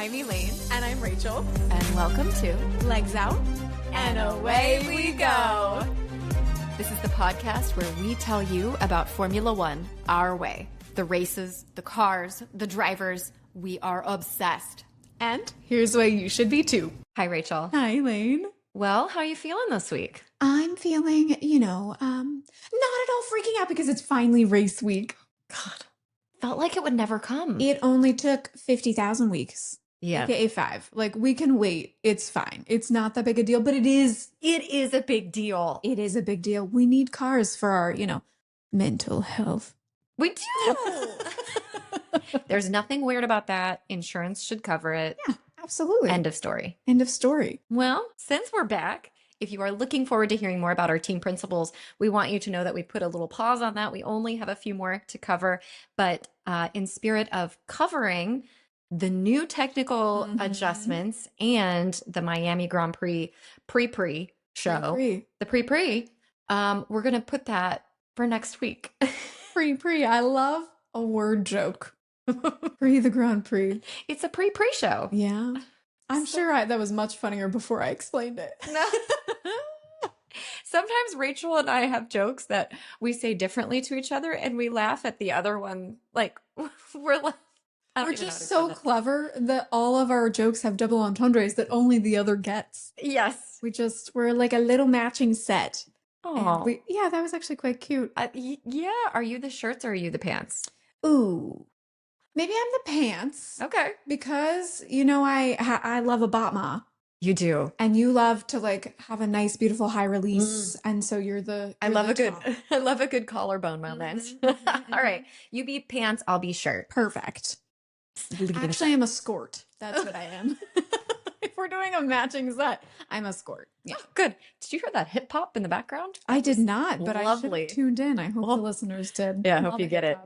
I'm Elaine. And I'm Rachel. And welcome to Legs Out. And Away We Go. This is the podcast where we tell you about Formula One our way. The races, the cars, the drivers. We are obsessed. And here's why you should be too. Hi, Rachel. Hi, Elaine. Well, how are you feeling this week? I'm feeling, not at all freaking out because it's finally race week. God, felt like it would never come. It only took 50,000 weeks. Yeah. AKA 5. Like, we can wait. It's fine. It's not that big a deal, but it is. It is a big deal. It is a big deal. We need cars for our, mental health. We do. There's nothing weird about that. Insurance should cover it. Yeah, absolutely. End of story. End of story. Well, since we're back, if you are looking forward to hearing more about our team principles, we want you to know that we put a little pause on that. We only have a few more to cover, but in spirit of covering the new technical adjustments and the Miami Grand Prix Pre-Prix show, the Pre-Prix, we're going to put that for next week. Pre-Prix. I love a word joke. Pre the Grand Prix. It's a Pre-Prix show. Yeah. I'm sure that was much funnier before I explained it. No. Sometimes Rachel and I have jokes that we say differently to each other and we laugh at the other one. Like, we're just so clever that all of our jokes have double entendres that only the other gets. Yes. We're like a little matching set. Oh. Yeah, that was actually quite cute. Yeah. Are you the shirts or are you the pants? Ooh. Maybe I'm the pants. Okay. Because, I love a batma. You do. And you love to have a nice, beautiful high release. And so you're the I love a good collarbone moment. All right. You be pants, I'll be shirt. Perfect. Actually, I'm a skort. That's what I am. If we're doing a matching set, I'm a skort. Yeah. Oh, good. Did you hear that hip hop in the background? I did not, but lovely. I should have tuned in. I hope the listeners did. Yeah, I hope you get it.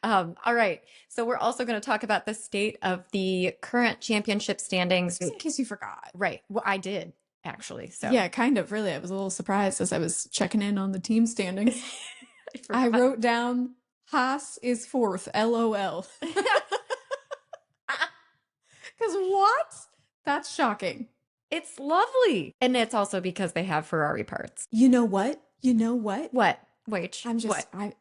All right. So we're also going to talk about the state of the current championship standings. Just in case you forgot. Right. Well, I did, actually. So yeah, kind of. Really. I was a little surprised as I was checking in on the team standings. I wrote down Haas is fourth. LOL. Because what? That's shocking. It's lovely. And it's also because they have Ferrari parts. You know what? What? Wait. I'm just, what?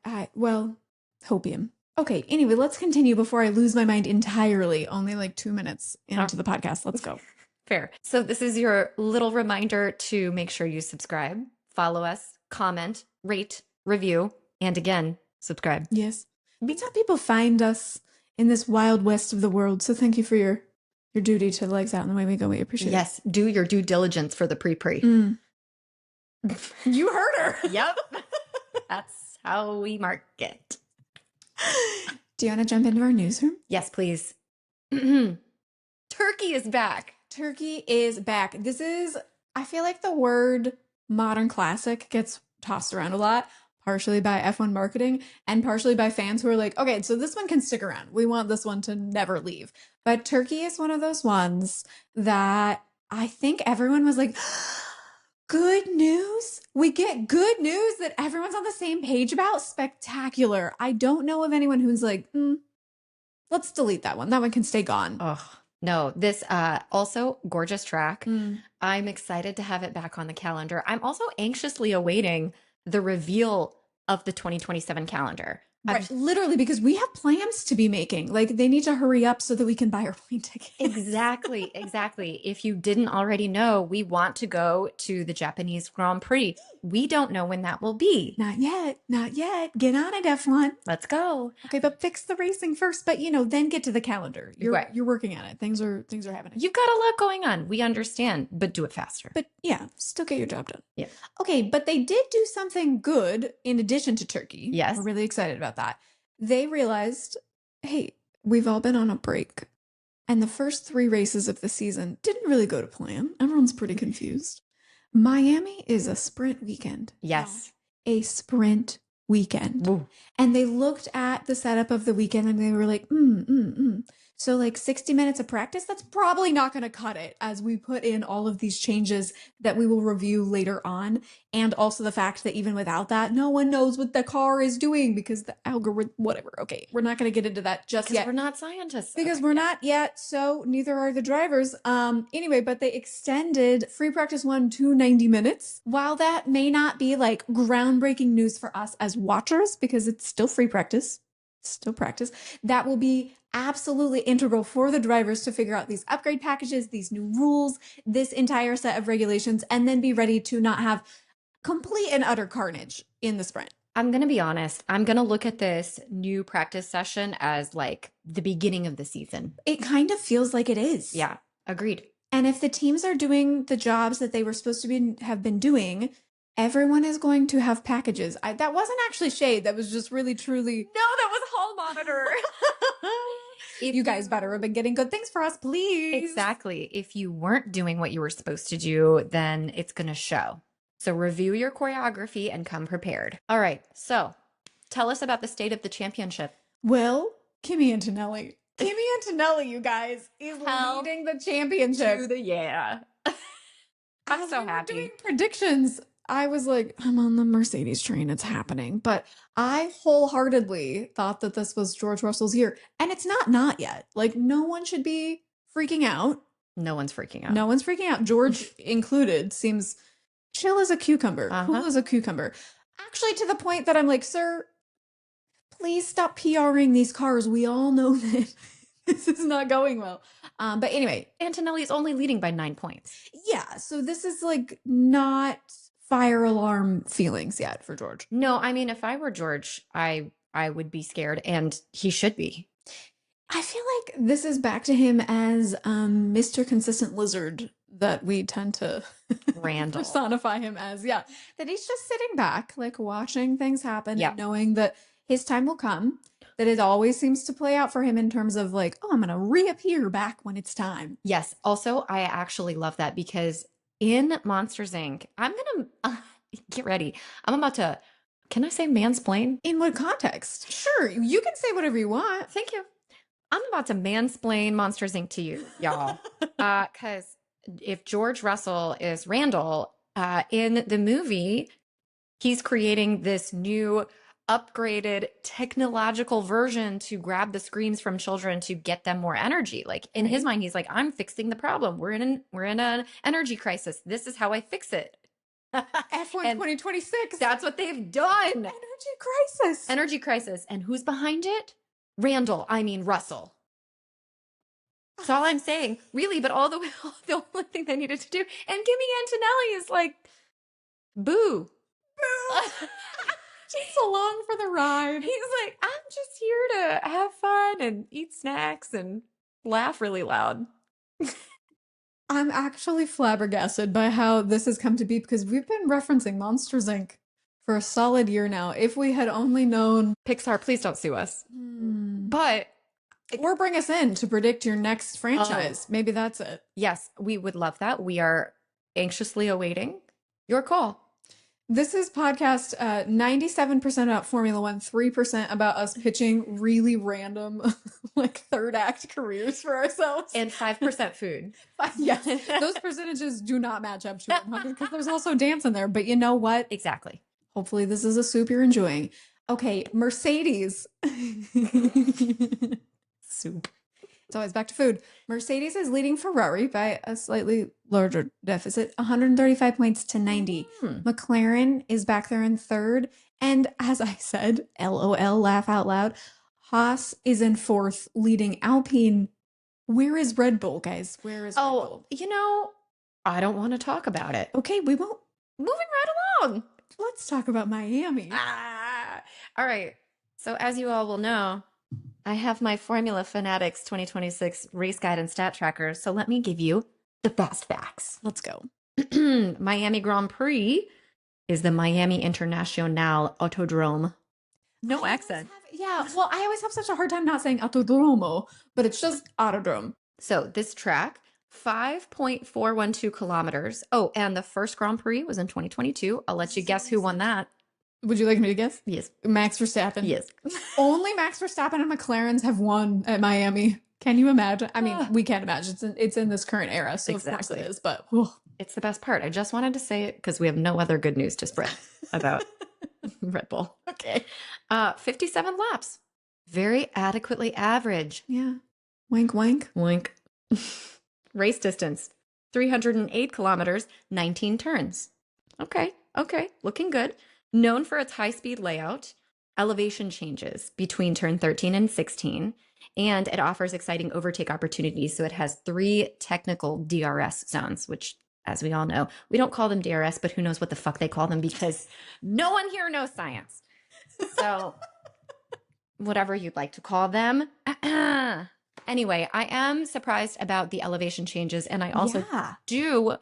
hopium. Okay, anyway, let's continue before I lose my mind entirely. Only 2 minutes into the podcast. Let's go. Fair. So this is your little reminder to make sure you subscribe, follow us, comment, rate, review, and again, subscribe. Yes. That's how people find us in this wild west of the world. So thank you for your duty to Legs Out and the Way We Go. We appreciate it. Yes, do your due diligence for the Pre-Prix. You heard her. Yep. That's how we market. Do you want to jump into our newsroom? Yes, please. Turkey is back. Turkey is back. I feel like the word modern classic gets tossed around a lot, partially by F1 marketing and partially by fans who are like, okay, so this one can stick around. We want this one to never leave. But Turkey is one of those ones that I think everyone was like, good news? We get good news that everyone's on the same page about? Spectacular. I don't know of anyone who's like, let's delete that one. That one can stay gone. Oh, no. This also gorgeous track. I'm excited to have it back on the calendar. I'm also anxiously awaiting the reveal of the 2027 calendar. Right. Literally, because we have plans to be making. They need to hurry up so that we can buy our plane tickets. Exactly. If you didn't already know, we want to go to the Japanese Grand Prix. We don't know when that will be. Not yet. Get on it, F1. Let's go. Okay, but fix the racing first. But, then get to the calendar. You're working on it. Things are happening. You've got a lot going on. We understand, but do it faster. But yeah, still get your job done. Yeah. Okay, but they did do something good in addition to Turkey. Yes. We're really excited about that. They realized, hey, we've all been on a break. And the first 3 races of the season didn't really go to plan. Everyone's pretty confused. Miami is a sprint weekend. Yes. A sprint weekend. Ooh. And they looked at the setup of the weekend and they were like, So like 60 minutes of practice, that's probably not going to cut it as we put in all of these changes that we will review later on. And also the fact that even without that, no one knows what the car is doing because the algorithm, whatever. Okay, we're not going to get into that just Because yet. we're not scientists. Because Okay, we're yeah. not yet, so neither are the drivers. Anyway, but they extended free practice 1 to 90 minutes. While that may not be like groundbreaking news for us as watchers, because it's still free practice, still practice, that will be absolutely integral for the drivers to figure out these upgrade packages, these new rules, this entire set of regulations, and then be ready to not have complete and utter carnage in the sprint. I'm going to be honest. I'm going to look at this new practice session as like the beginning of the season. It kind of feels like it is. Yeah, agreed. And if the teams are doing the jobs that they were supposed to have been doing, everyone is going to have packages. That wasn't actually shade. That was just really, truly. No, that was Hall Monitor. You guys better have been getting good things for us, please. Exactly. If you weren't doing what you were supposed to do, then it's going to show. So review your choreography and come prepared. All right. So tell us about the state of the championship. Well, Kimi Antonelli. Kimi Antonelli, you guys, is leading the championship. Yeah. I'm so happy. Doing predictions. I was like, I'm on the Mercedes train. It's happening. But I wholeheartedly thought that this was George Russell's year. And it's not yet. Like, no one should be freaking out. No one's freaking out. No one's freaking out. George included seems chill as a cucumber. Cool as a cucumber. Actually, to the point that I'm like, sir, please stop PRing these cars. We all know that this is not going well. But anyway, Antonelli is only leading by 9 points. Yeah. So this is like not fire alarm feelings yet for George. No, I mean, if I were George, I would be scared, and he should be. I feel like this is back to him as Mr. Consistent Lizard that we tend to Randall. personify him as. Yeah. That he's just sitting back, like watching things happen Yeah. and knowing that his time will come. That it always seems to play out for him in terms of like, oh, I'm going to reappear back when it's time. Yes. Also, I actually love that because in Monsters Inc., I'm going to get ready. I'm about to, can I say mansplain? In what context? Sure. You can say whatever you want. Thank you. I'm about to mansplain Monsters Inc. to you, y'all. Because if George Russell is Randall, in the movie, he's creating this new upgraded technological version to grab the screams from children to get them more energy. Like in his mind, he's like, I'm fixing the problem. We're in an energy crisis. This is how I fix it. F1 And 2026. That's what they've done. Energy crisis. Energy crisis. And who's behind it? Russell. That's all I'm saying, really. But the only thing they needed to do, and Kimi Antonelli is like, boo. She's along for the ride. He's like, I'm just here to have fun and eat snacks and laugh really loud. I'm actually flabbergasted by how this has come to be because we've been referencing Monsters Inc. for a solid year now. If we had only known. Pixar, please don't sue us. But. Or bring us in to predict your next franchise. Maybe that's it. Yes, we would love that. We are anxiously awaiting your call. This is podcast 97% about Formula One, 3% about us pitching really random, like third act careers for ourselves. And 5% food. Yes, those percentages do not match up to 100 because there's also dance in there. But you know what? Exactly. Hopefully this is a soup you're enjoying. Okay, Mercedes. Soup. It's always back to food. Mercedes is leading Ferrari by a slightly larger deficit, 135 points to 90. McLaren is back there in third. And as I said, LOL, laugh out loud, Haas is in fourth, leading Alpine. Where is Red Bull, guys? Where is Red Bull? I don't want to talk about it. Okay, we won't. Moving right along. Let's talk about Miami. All right. So as you all will know, I have my Formula Fanatics 2026 race guide and stat tracker. So let me give you the fast facts. Let's go. Miami Grand Prix is the Miami Internacional Autodrome. No accent. Well, I always have such a hard time not saying Autodromo, but it's just Autodrome. So this track, 5.412 kilometers. Oh, and the first Grand Prix was in 2022. I'll let you guess who won that. Would you like me to guess? Yes. Max Verstappen. Yes. Only Max Verstappen and McLarens have won at Miami. Can you imagine? I mean, Ah, we can't imagine. It's in this current era, so of course it exactly. is. But whew. It's the best part. I just wanted to say it because we have no other good news to spread about Red Bull. Okay. 57 laps. Very adequately average. Yeah. Wink, wink. Wink. Race distance 308 kilometers, 19 turns. Okay, okay, looking good. Known for its high speed layout, elevation changes between turn 13 and 16, and it offers exciting overtake opportunities. So it has 3 technical DRS zones, which, as we all know, we don't call them DRS, but who knows what the fuck they call them because no one here knows science. So, whatever you'd like to call them. Anyway, I am surprised about the elevation changes, and I also Yeah. do,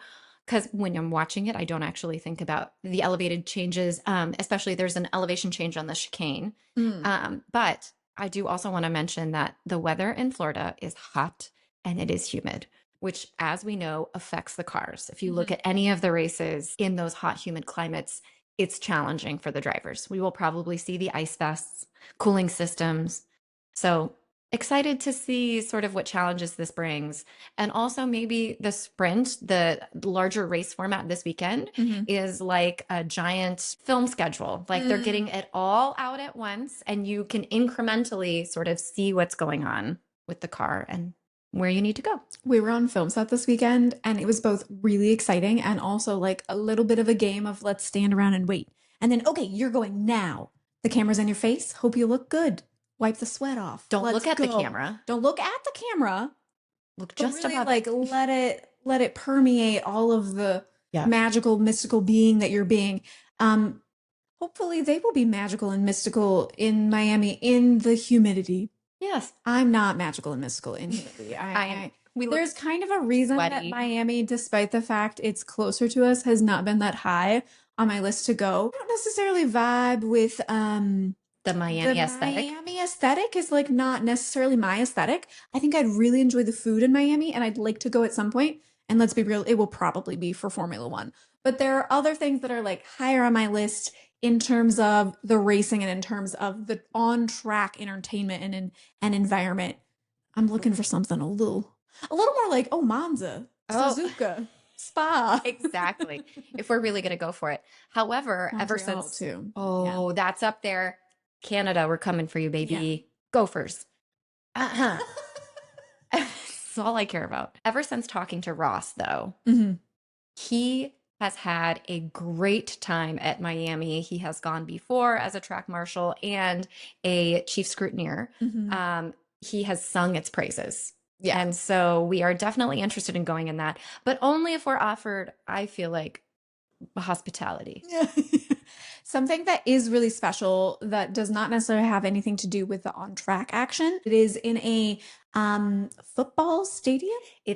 because when I'm watching it, I don't actually think about the elevated changes. Especially there's an elevation change on the chicane. But I do also want to mention that the weather in Florida is hot and it is humid, which, as we know, affects the cars. If you look at any of the races in those hot, humid climates, it's challenging for the drivers. We will probably see the ice vests, cooling systems. So excited to see sort of what challenges this brings. And also maybe the sprint, the larger race format this weekend is like a giant film schedule. Like they're getting it all out at once and you can incrementally sort of see what's going on with the car and where you need to go. We were on film set this weekend, and it was both really exciting and also like a little bit of a game of let's stand around and wait. And then, okay, you're going now. The camera's on your face. Hope you look good. Wipe the sweat off. Don't Let's look at the go. camera. Don't look at the camera. Look But just really, above like let it permeate all of the Yeah. magical, mystical being that you're being. Hopefully they will be magical and mystical in Miami in the humidity. Yes. I'm not magical and mystical in humidity. There's kind of a reason that sweaty. Miami, despite the fact it's closer to us, has not been that high on my list to go. I don't necessarily vibe with The Miami the aesthetic. Miami aesthetic is like not necessarily my aesthetic. I think I'd really enjoy the food in Miami and I'd like to go at some point. And let's be real, it will probably be for Formula One. But there are other things that are like higher on my list in terms of the racing and in terms of the on-track entertainment and environment. I'm looking for something a little more like, oh, Monza, Oh. Suzuka, Spa. Exactly. If we're really going to go for it. However, ever Montreal, since, too. oh, that's up there. Canada, we're coming for you, baby. Gophers. Uh-huh. That's all I care about. Ever since talking to Ross, though, he has had a great time at Miami. He has gone before as a track marshal and a chief scrutineer. He has sung its praises. Yeah. And so we are definitely interested in going in that, but only if we're offered, I feel like, hospitality. Something that is really special that does not necessarily have anything to do with the on-track action. It is in a football stadium.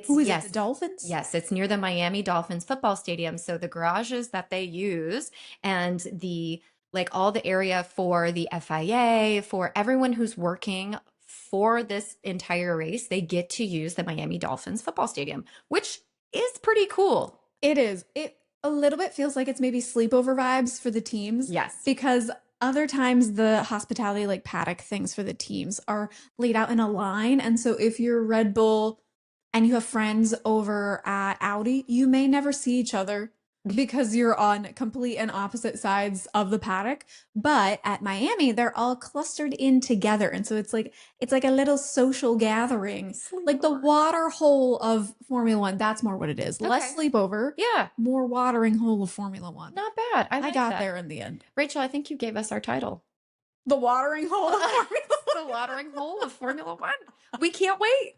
Who is it? The Dolphins? Yes, it's near the Miami Dolphins football stadium. So the garages that they use and the like all the area for the FIA, for everyone who's working for this entire race, they get to use the Miami Dolphins football stadium, which is pretty cool. It is. It a little bit feels like it's maybe sleepover vibes for the teams. Yes. Because other times the hospitality like paddock things for the teams are laid out in a line. And so if you're Red Bull and you have friends over at Audi, you may never see each other because you're on complete and opposite sides of the paddock. But at Miami, they're all clustered in together. And so it's like a little social gathering. Like the water hole of Formula One. That's more what it is. Okay. Less sleepover. Yeah. More watering hole of Formula One. Not bad. I got that. there in the end. Rachel, I think you gave us our title. The watering hole of Formula One. The watering hole of Formula One. We can't wait.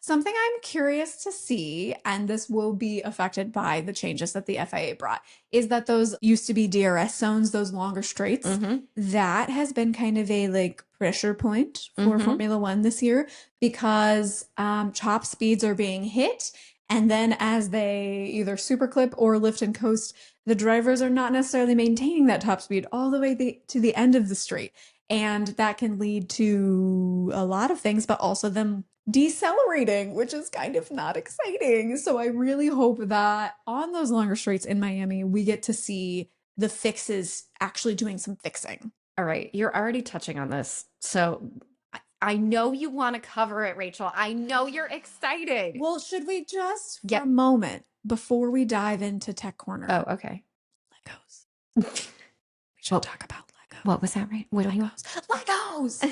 Something I'm curious to see, and this will be affected by the changes that the FIA brought, is that those used to be DRS zones, those longer straights, that has been kind of a like pressure point for Formula One this year because top speeds are being hit. And then as they either super clip or lift and coast, the drivers are not necessarily maintaining that top speed all the way to the end of the straight. And that can lead to a lot of things, but also them decelerating, which is kind of not exciting. So I really hope that on those longer straights in Miami, we get to see the fixes actually doing some fixing. All right. You're already touching on this. So I know you want to cover it, Rachel. I know you're excited. Well, should we just for Yep. a moment before we dive into Tech Corner? Oh, okay. Legos. We should talk about Legos. What was that, right? What do you want? Legos.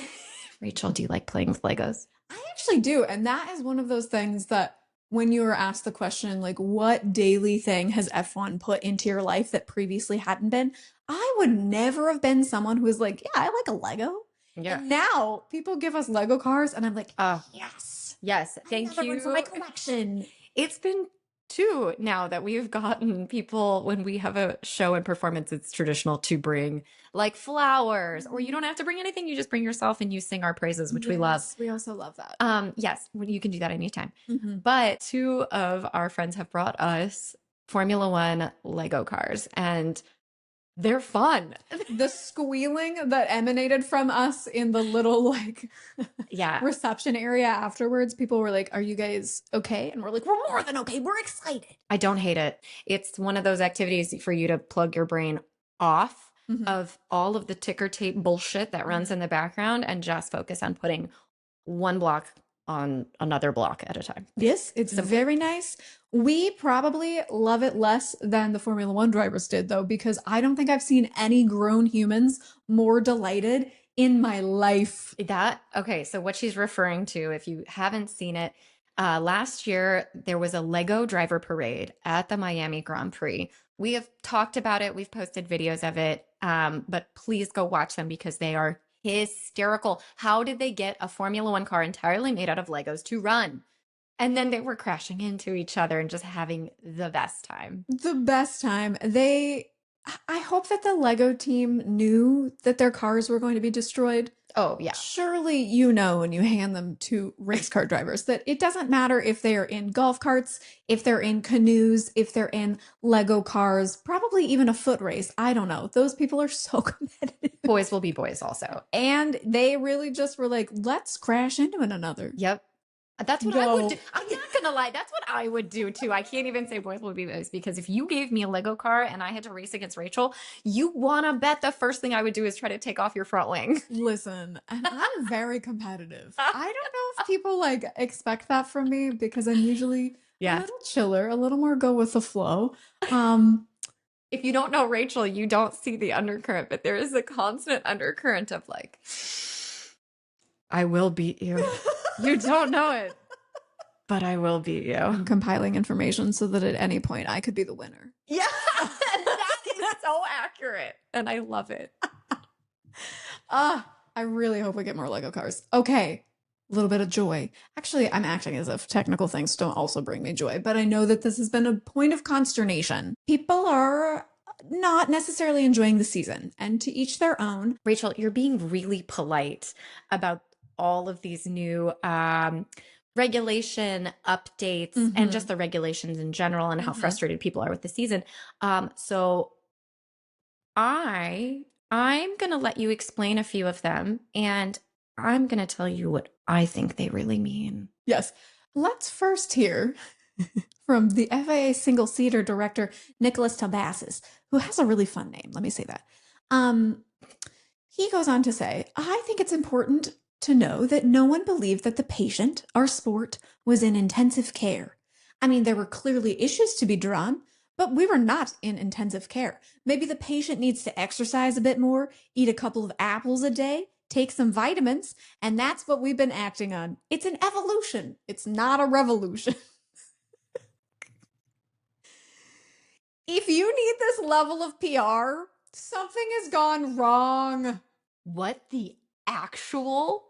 Rachel, do you like playing with Legos? I actually do. And that is one of those things that when you were asked the question, like, what daily thing has F1 put into your life that previously hadn't been? I would never have been someone who was like, yeah, I like a Lego. Yeah. And now people give us Lego cars, and I'm like, Yes. thank Thank you for my you. collection. It's been two now that we've gotten people when we have a show and performance, it's traditional to bring like flowers, or you don't have to bring anything. You just bring yourself and you sing our praises, which we love. We also love that. Yes, you can do that anytime. Mhm. But two of our friends have brought us Formula One Lego cars, and they're fun. The squealing that emanated from us in the little like Yeah. reception area afterwards, people were like, are you guys okay? And we're like, we're more than okay. We're excited. I don't hate it. It's one of those activities for you to plug your brain off Mhm. of all of the ticker tape bullshit that runs in the background and just focus on putting one block on another block at a time. Yes, it's very nice. We probably love it less than the Formula One drivers did, though, because I don't think I've seen any grown humans more delighted in my life. Okay, so what she's referring to, if you haven't seen it, last year there was a Lego driver parade at the Miami Grand Prix. We have talked about it, we've posted videos of it, but please go watch them because they are hysterical. How did they get a Formula One car entirely made out of Legos to run? And then they were crashing into each other and just having the best time. The best time. I hope that the Lego team knew that their cars were going to be destroyed. Oh, yeah. Surely you know when you hand them to race car drivers that it doesn't matter if they are in golf carts, if they're in canoes, if they're in Lego cars, probably even a foot race. I don't know. Those people are so competitive. Boys will be boys also. And they really just were like, let's crash into one another. Yep. That's what I would do. I'm not going to lie. That's what I would do too. I can't even say boys will be boys because if you gave me a Lego car and I had to race against Rachel, you want to bet the first thing I would do is try to take off your front wing. Listen, and I'm very competitive. I don't know if people like expect that from me because I'm usually a little chiller, a little more go with the flow. If you don't know Rachel, you don't see the undercurrent, but there is a constant undercurrent of like, I will beat you. You don't know it, but I will beat you. I'm compiling information so that at any point I could be the winner. Yeah, that is so accurate. And I love it. I really hope we get more Lego cars. Okay, a little bit of joy. Actually, I'm acting as if technical things don't also bring me joy, but I know that this has been a point of consternation. People are not necessarily enjoying the season, and to each their own. Rachel, you're being really polite about all of these new regulation updates and just the regulations in general and how frustrated people are with the season. So I'm going to let you explain a few of them, and I'm going to tell you what I think they really mean. Yes. Let's first hear from the FIA single-seater director, Nicholas Tabassis, who has a really fun name. Let me say that. He goes on to say, I think it's important to know that no one believed that the patient, our sport, was in intensive care. I mean, there were clearly issues to be drawn, but we were not in intensive care. Maybe the patient needs to exercise a bit more, eat a couple of apples a day, take some vitamins, and that's what we've been acting on. It's an evolution. It's not a revolution. If you need this level of PR, something has gone wrong. What the actual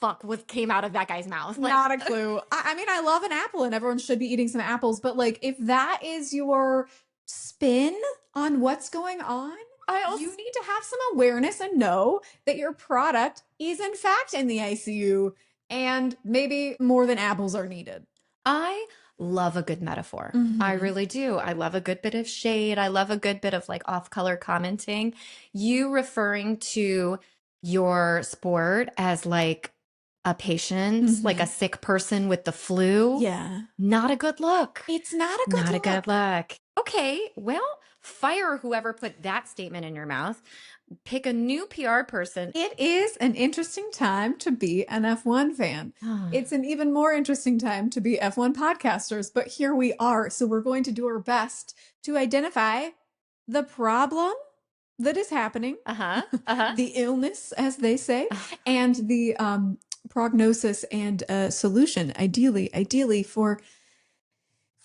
fuck came out of that guy's mouth? Like, not a clue. I mean, I love an apple and everyone should be eating some apples, but like if that is your spin on what's going on, you need to have some awareness and know that your product is in fact in the ICU and maybe more than apples are needed. I love a good metaphor. I really do. I love a good bit of shade. I love a good bit of like off-color commenting. You referring to your sport as like a patient, like a sick person with the flu. Yeah. Not a good look. It's not a good Not a look. good look. Okay, well, fire whoever put that statement in your mouth. Pick a new PR person. It is an interesting time to be an F1 fan. It's an even more interesting time to be F1 podcasters, but here we are. So we're going to do our best to identify the problem that is happening, the illness, as they say, and the prognosis and solution, ideally for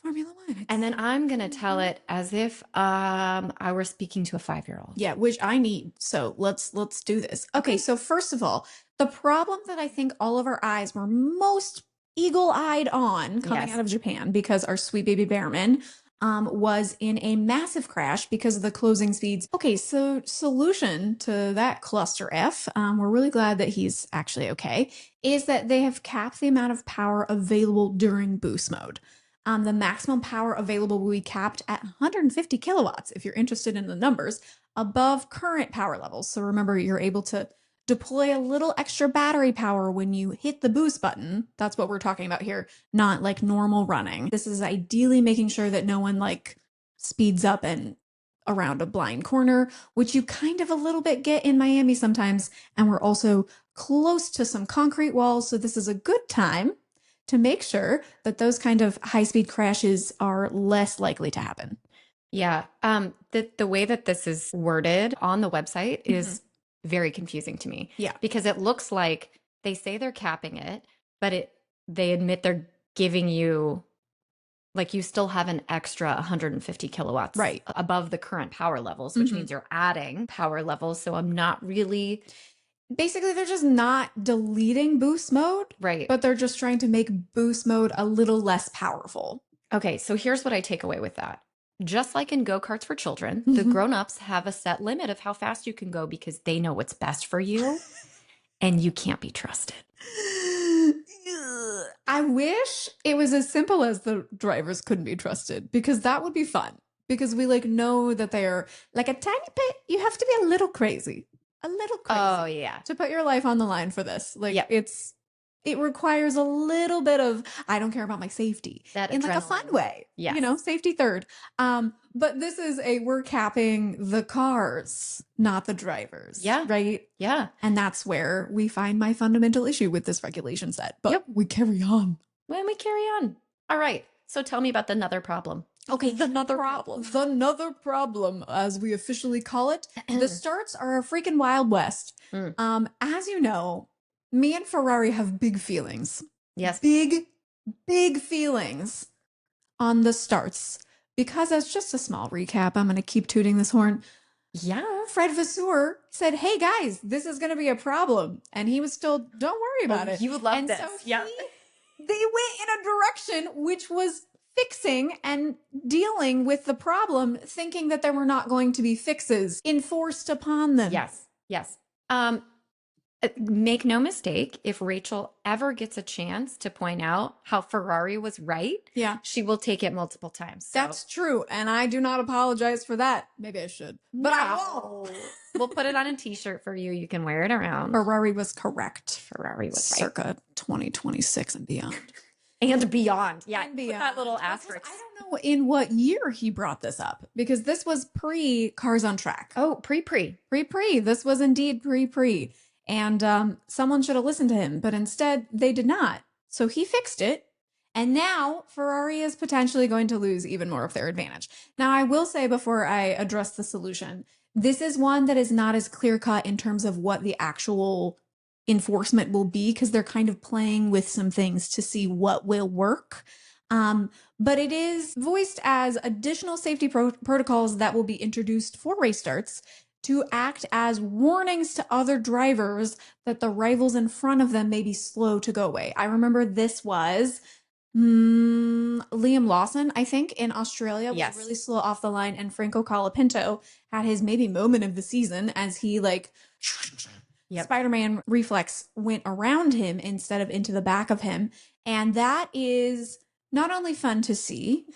Formula One. And then I'm going to tell it as if I were speaking to a 5-year-old. Yeah, which I need. So let's do this. Okay, so first of all, the problem that I think all of our eyes were most eagle-eyed on coming out of Japan, because our sweet baby Bearman was in a massive crash because of the closing speeds. Okay, so solution to that cluster F, we're really glad that he's actually okay, is that they have capped the amount of power available during boost mode. The maximum power available will be capped at 150 kilowatts, if you're interested in the numbers, above current power levels. So remember, you're able to deploy a little extra battery power when you hit the boost button. That's what we're talking about here, not like normal running. This is ideally making sure that no one like speeds up and around a blind corner, which you kind of a little bit get in Miami sometimes. And we're also close to some concrete walls. So this is a good time to make sure that those kind of high-speed crashes are less likely to happen. Yeah. The way that this is worded on the website is very confusing to me. Yeah. Because it looks like they say they're capping it, but they admit they're giving you, like, you still have an extra 150 kilowatts above the current power levels, which means you're adding power levels. So I'm not really... Basically, they're just not deleting boost mode, right? But they're just trying to make boost mode a little less powerful. Okay, so here's what I take away with that. Just like in go-karts for children, the grown-ups have a set limit of how fast you can go because they know what's best for you, and you can't be trusted. I wish it was as simple as the drivers couldn't be trusted, because that would be fun. Because we like know that they're like a tiny bit, you have to be a little crazy. A little crazy. Oh, yeah. To put your life on the line for this. Like, it requires a little bit of, I don't care about my safety. That in adrenaline. Like a fun way. Yeah. You know, safety third. But this is we're capping the cars, not the drivers. Yeah. Right? Yeah. And that's where we find my fundamental issue with this regulation set. But we carry on. When we carry on. All right. So tell me about the another problem. Okay, the another problem, as we officially call it. The starts are a freaking Wild West. As you know, me and Ferrari have big feelings. Yes. Big feelings on the starts. Because as just a small recap, I'm going to keep tooting this horn. Yeah. Fred Vasseur said, hey guys, this is going to be a problem. And he was told, don't worry about it. You would love this. So they went in a direction which was fixing and dealing with the problem, thinking that there were not going to be fixes enforced upon them. Yes. Make no mistake, if Rachel ever gets a chance to point out how Ferrari was right, she will take it multiple times. So. That's true. And I do not apologize for that. Maybe I should. But I won't. We'll put it on a t-shirt for you. You can wear it around. Ferrari was correct. Ferrari was circa 2026 and beyond. And beyond. Yeah. And beyond. That little asterisk. I don't know in what year he brought this up, because this was pre-Cars on Track. Oh, pre-Prix. Pre-Prix. This was indeed pre-Prix. And someone should have listened to him, but instead they did not. So he fixed it. And now Ferrari is potentially going to lose even more of their advantage. Now, I will say before I address the solution, this is one that is not as clear-cut in terms of what the actual enforcement will be, because they're kind of playing with some things to see what will work. But it is voiced as additional safety protocols that will be introduced for race starts to act as warnings to other drivers that the rivals in front of them may be slow to go away. I remember this was Liam Lawson, I think, in Australia, was really slow off the line, and Franco Colapinto had his maybe moment of the season as he Spider-Man reflex went around him instead of into the back of him. And that is not only fun to see,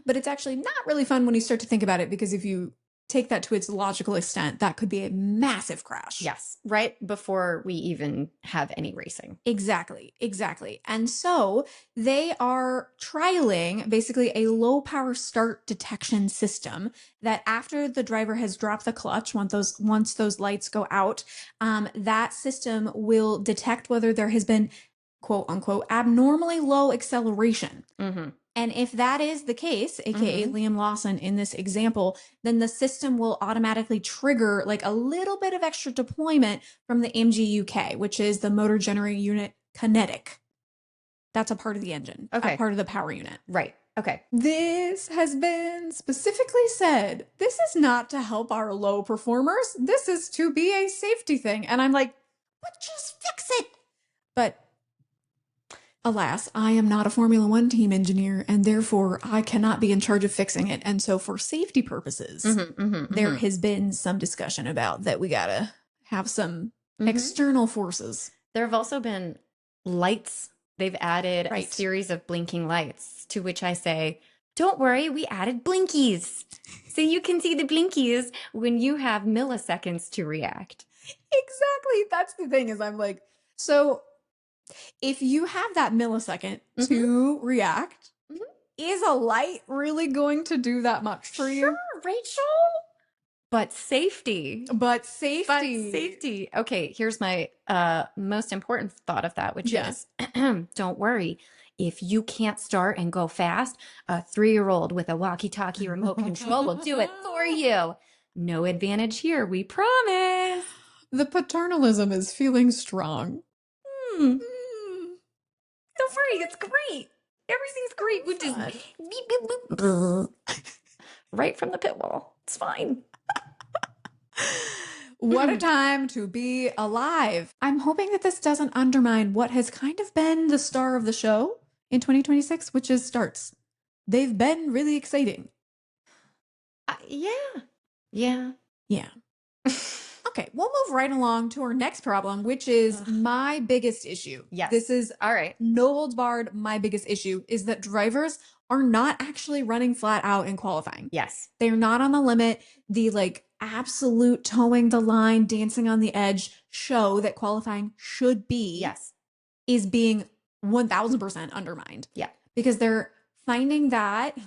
but it's actually not really fun when you start to think about it, because if you take that to its logical extent, that could be a massive crash. Yes, right before we even have any racing. Exactly, exactly. And so they are trialing basically a low power start detection system that after the driver has dropped the clutch, once those lights go out, that system will detect whether there has been quote unquote abnormally low acceleration. Mm-hmm. And if that is the case, aka Liam Lawson in this example, then the system will automatically trigger like a little bit of extra deployment from the MGUK, which is the motor generating unit kinetic. That's a part of the engine, a part of the power unit. Right. Okay. This has been specifically said. This is not to help our low performers. This is to be a safety thing. And I'm like, but just fix it. But alas, I am not a Formula One team engineer, and therefore I cannot be in charge of fixing it. And so for safety purposes, there has been some discussion about that we gotta have some external forces. There have also been lights. They've added a series of blinking lights, to which I say, don't worry, we added blinkies. So you can see the blinkies when you have milliseconds to react. Exactly. That's the thing is I'm like, so if you have that millisecond to react, is a light really going to do that much for you? Sure, Rachel. But safety. Okay, here's my most important thought of that, which is, don't worry. If you can't start and go fast, a 3-year-old with a walkie-talkie remote control will do it for you. No advantage here, we promise. The paternalism is feeling strong. Don't worry, it's great. Everything's great. We just beep, beep, beep. Right from the pit wall. It's fine. What a time to be alive. I'm hoping that this doesn't undermine what has kind of been the star of the show in 2026, which is starts. They've been really exciting. Yeah. Okay, we'll move right along to our next problem, which is my biggest issue. Yes. This is, all right, no holds barred, my biggest issue is that drivers are not actually running flat out in qualifying. Yes. They're not on the limit. The like absolute towing the line, dancing on the edge show that qualifying should be is being 1000% undermined. Yeah. Because they're finding that,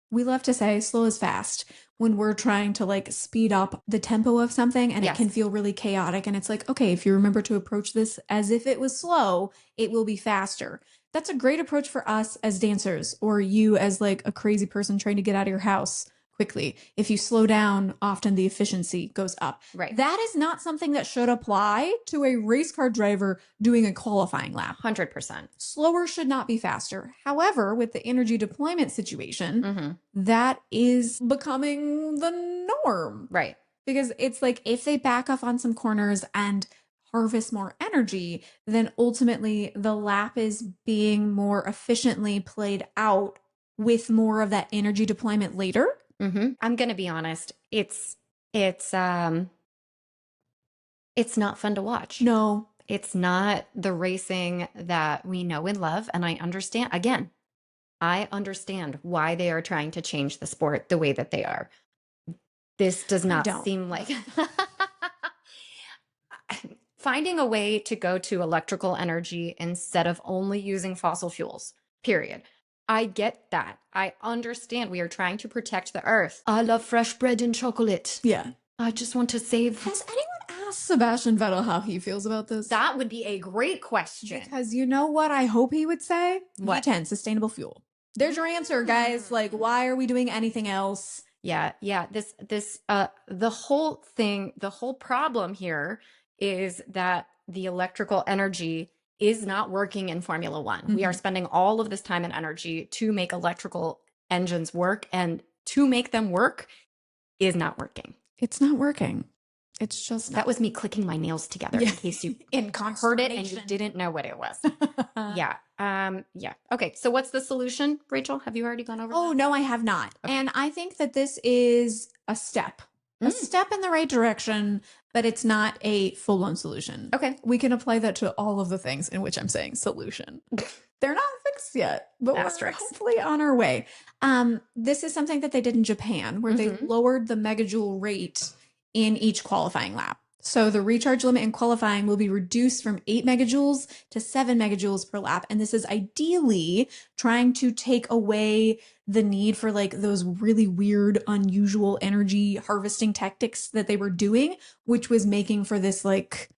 we love to say slow is fast when we're trying to like speed up the tempo of something and it can feel really chaotic. And it's like, okay, if you remember to approach this as if it was slow, it will be faster. That's a great approach for us as dancers, or you as like a crazy person trying to get out of your house quickly. If you slow down, often the efficiency goes up. Right. That is not something that should apply to a race car driver doing a qualifying lap. 100%. Slower should not be faster. However, with the energy deployment situation, that is becoming the norm. Right. Because it's like if they back off on some corners and harvest more energy, then ultimately the lap is being more efficiently played out with more of that energy deployment later. I'm going to be honest. It's not fun to watch. No, it's not the racing that we know and love. And I understand why they are trying to change the sport the way that they are. This does not seem like finding a way to go to electrical energy instead of only using fossil fuels, period. I get that. I understand we are trying to protect the earth. I love fresh bread and chocolate. Yeah. I just want to save. Has anyone asked Sebastian Vettel how he feels about this? That would be a great question. Because you know what I hope he would say? What? V10, sustainable fuel. There's your answer, guys. Like, why are we doing anything else? Yeah. The whole problem here is that the electrical energy is not working in Formula One. We are spending all of this time and energy to make electrical engines work, and to make them work is not working. It's not working. It's just not. That was me clicking my nails together in case you heard it and you didn't know what it was. Yeah. Okay. So what's the solution, Rachel? Have you already gone over that? No, I have not. Okay. And I think that this is a step in the right direction, but it's not a full-blown solution. Okay. We can apply that to all of the things in which I'm saying solution. They're not fixed yet, but we're Asterisks. hopefully on our way. This is something that they did in Japan, where they lowered the megajoule rate in each qualifying lap. So the recharge limit in qualifying will be reduced from 8 megajoules to 7 megajoules per lap. And this is ideally trying to take away the need for like those really weird, unusual energy harvesting tactics that they were doing, which was making for this like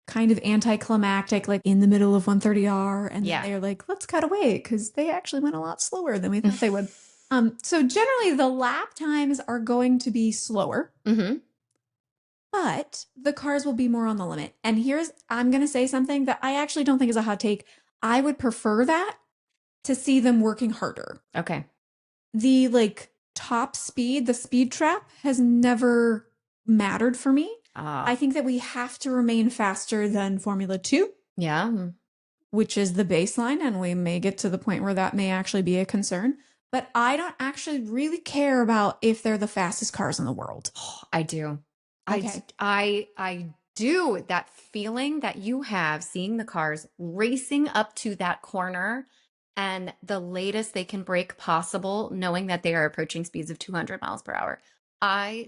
kind of anticlimactic, like in the middle of 130R. And then they're like, let's cut away because they actually went a lot slower than we thought they would. So generally the lap times are going to be slower. But the cars will be more on the limit. And I'm going to say something that I actually don't think is a hot take. I would prefer that to see them working harder. Okay. The like top speed, the speed trap has never mattered for me. I think that we have to remain faster than Formula 2. Yeah. Which is the baseline. And we may get to the point where that may actually be a concern. But I don't actually really care about if they're the fastest cars in the world. I do. Okay. I do. That feeling that you have seeing the cars racing up to that corner and the latest they can brake possible, knowing that they are approaching speeds of 200 miles per hour. I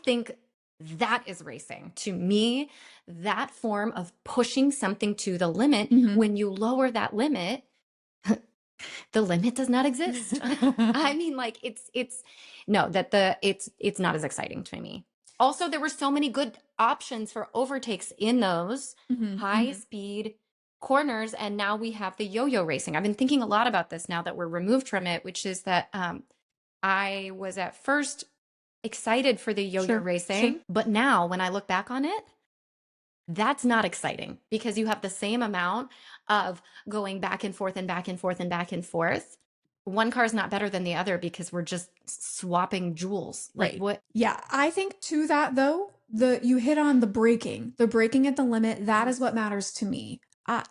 think that is racing. To me, that form of pushing something to the limit, when you lower that limit, the limit does not exist. I mean, like it's not as exciting to me. Also, there were so many good options for overtakes in those high speed corners. And now we have the yo-yo racing. I've been thinking a lot about this now that we're removed from it, which is that I was at first excited for the yo-yo racing, but now when I look back on it, that's not exciting because you have the same amount of going back and forth and back and forth and back and forth. One car is not better than the other because we're just swapping joules. Like what? Yeah, I think to that though, you hit on the braking at the limit. That is what matters to me.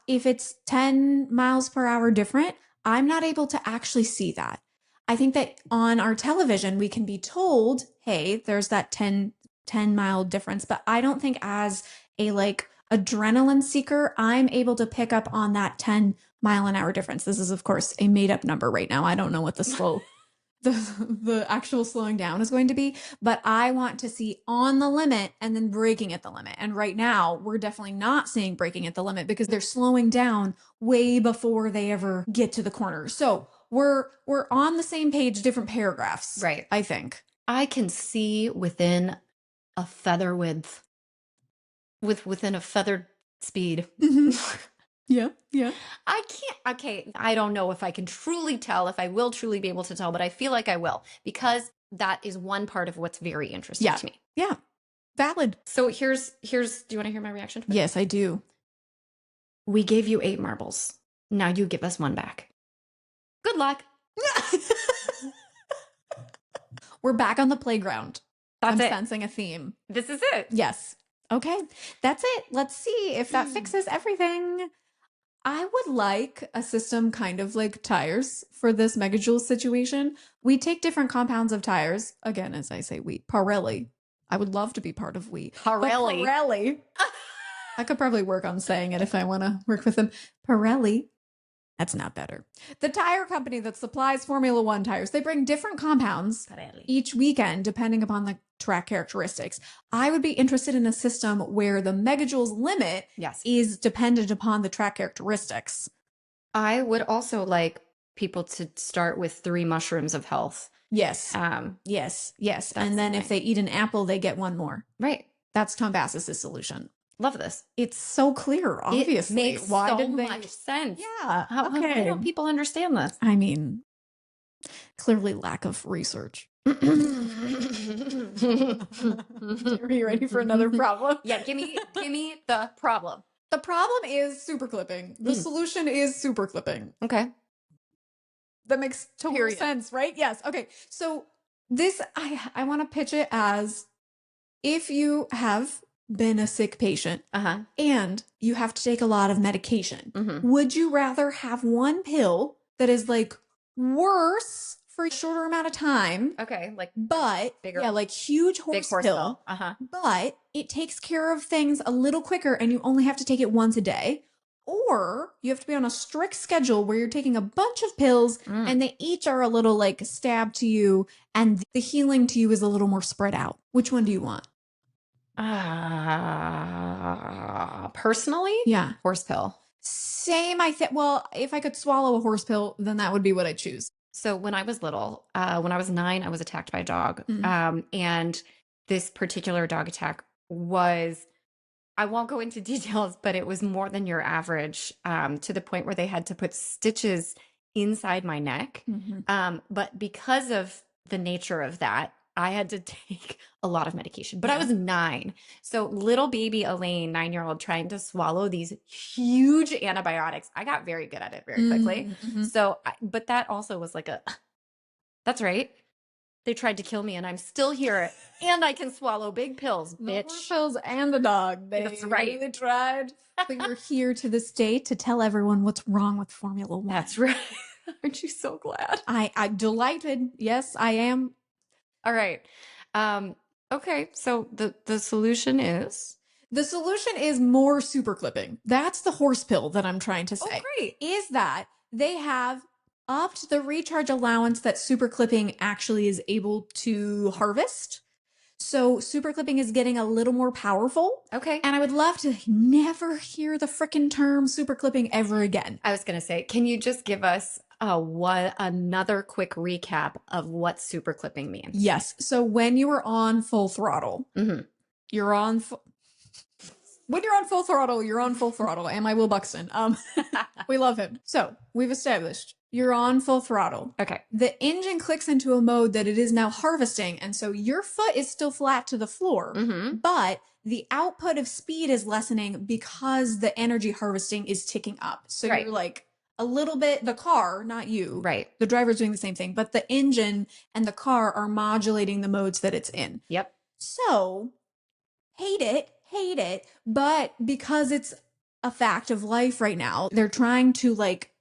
If it's 10 miles per hour different, I'm not able to actually see that. I think that on our television, we can be told, hey, there's that 10 mile difference. But I don't think as a like adrenaline seeker, I'm able to pick up on that 10 mile an hour difference. This is, of course, a made up number right now. I don't know what the actual slowing down is going to be, but I want to see on the limit and then braking at the limit. And right now, we're definitely not seeing braking at the limit because they're slowing down way before they ever get to the corner. So we're on the same page, different paragraphs. Right. I think. I can see within a feather width, within a feathered speed. Yeah. I can't, okay, I don't know if I can truly tell, if I will truly be able to tell, but I feel like I will because that is one part of what's very interesting to me. Yeah. Valid. So here's, do you want to hear my reaction to it? Yes, I do. We gave you 8 marbles. Now you give us 1 back. Good luck. We're back on the playground. That's I'm it. sensing a theme. This is it. Yes. Okay. That's it. Let's see if that fixes everything. I would like a system kind of like tires for this megajoule situation. We take different compounds of tires. Again, as I say, Pirelli. I would love to be part of Pirelli. Pirelli. I could probably work on saying it if I want to work with them. Pirelli. That's not better. The tire company that supplies Formula One tires, they bring different compounds each weekend depending upon the track characteristics. I would be interested in a system where the megajoules limit is dependent upon the track characteristics. I would also like people to start with 3 mushrooms of health. Yes. Yes. And then if they eat an apple, they get 1 more. Right. That's Tom Bass's solution. Love this. It's so clear, obviously. It makes so much sense. Yeah. How don't people understand this? I mean, clearly lack of research. Are you ready for another problem? Yeah, give me the problem. The problem is super clipping. The solution is super clipping. Okay. That makes total sense, right? Yes. Okay. So this, I want to pitch it as if you have been a sick patient and you have to take a lot of medication, would you rather have 1 pill that is like worse for a shorter amount of time? Okay. Like, but bigger, like huge horse pill. But it takes care of things a little quicker and you only have to take it once a day. or you have to be on a strict schedule where you're taking a bunch of pills and they each are a little like stab to you and the healing to you is a little more spread out. Which one do you want? Personally, Yeah. horse pill. Same, I think. Well, if I could swallow a horse pill, then that would be what I choose. So when I was little, when I was 9, I was attacked by a dog. And this particular dog attack was, I won't go into details, but it was more than your average, to the point where they had to put stitches inside my neck. But because of the nature of that, I had to take a lot of medication. But I was 9. So little baby Elaine, 9-year-old, trying to swallow these huge antibiotics. I got very good at it very quickly. So, but that also was like that's right. They tried to kill me and I'm still here and I can swallow big pills, bitch. The pills and the dog. That's right. They tried. But you're here to this day to tell everyone what's wrong with Formula One. That's right. Aren't you so glad? I'm delighted. Yes, I am. All right. Okay. So the solution is? The solution is more super clipping. That's the horse pill that I'm trying to say. Oh, great. Is that they have upped the recharge allowance that super clipping actually is able to harvest. So super clipping is getting a little more powerful. Okay. And I would love to never hear the frickin' term super clipping ever again. I was going to say, can you just give us another quick recap of what super clipping means? Yes. So when you are on full throttle, you're on when you're on full throttle, you're on full throttle. Am I Will Buxton? We love him. So we've established you're on full throttle. Okay. The engine clicks into a mode that it is now harvesting. And so your foot is still flat to the floor, but the output of speed is lessening because the energy harvesting is ticking up. So you're like a little bit, the car, not you. Right. The driver's doing the same thing, but the engine and the car are modulating the modes that it's in. Yep. So hate it. But because it's a fact of life right now, they're trying to like